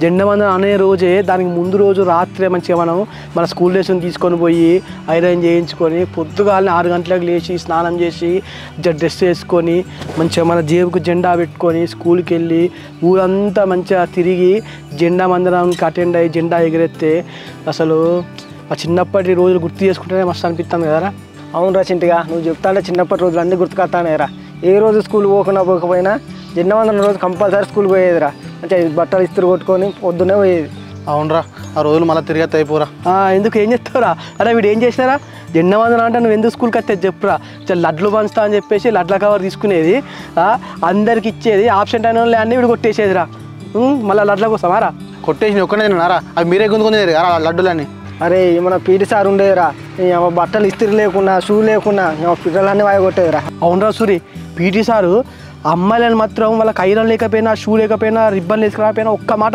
జెండా వందనం అనే రోజే దానికి ముందు రోజు రాత్రే మంచిగా మనం మన స్కూల్ డ్రెస్ని తీసుకొని పోయి ఐరన్ చేయించుకొని పొద్దుగాలని 6 గంటలకు లేచి స్నానం చేసి డ్రెస్ వేసుకొని మంచిగా మన జేబుకు జెండా పెట్టుకొని స్కూల్కి వెళ్ళి ఊరంతా మంచిగా తిరిగి జెండా వందనానికి అటెండ్ అయ్యి జెండా ఎగిరెత్తే అసలు ఆ చిన్నప్పటి రోజులు గుర్తు చేసుకుంటేనే మస్తు అనిపిస్తుంది కదరా. అవును రా చింటిగా, నువ్వు చెప్తాంటే చిన్నప్పటి రోజులు అన్నీ గుర్తుకొస్తానేరా. ఏ రోజు స్కూల్ పోకపోయినా జెండా వందనం రోజు కంపల్సరీ స్కూల్ పోయేదిరా. అంటే బట్టలు ఇస్త్రీ కొట్టుకొని పొద్దునే పోయేది. అవునరా, ఆ రోజులు మళ్ళీ తిరిగి అయిపోరా. ఎందుకు ఏం చెప్తావురా? అరే వీడు ఏం చేసినారా జెండా వందనం అంటే నువ్వు ఎందుకు స్కూల్కి వస్తే చెప్పురా, లడ్లు పంచుతా అని చెప్పేసి లడ్ల కవర్ తీసుకునేది, అందరికి ఇచ్చేది, ఆబ్సెంట్ అయిన వాళ్ళు అన్నీ వీడు కొట్టేసేదిరా. మళ్ళీ లడ్ల కోసమారా కొట్టేసి ఒక్కనే తిన్నారా? అవి మీరే గుంజుకునేది కదా లడ్డులని. అరే మన పీటీ సార్ ఉండేదిరా, బట్టలు ఇస్త్రీ లేకున్నా షూ లేకున్నా పిల్లలన్నీ వాయి కొట్టేదిరా. అవునరా సూరి, పీటీ సారు అమ్మాయిలను మాత్రం వాళ్ళకి ఐరన్ లేకపోయినా షూ లేకపోయినా రిబ్బన్ వేసుకురాకపోయినా ఒక్క మాట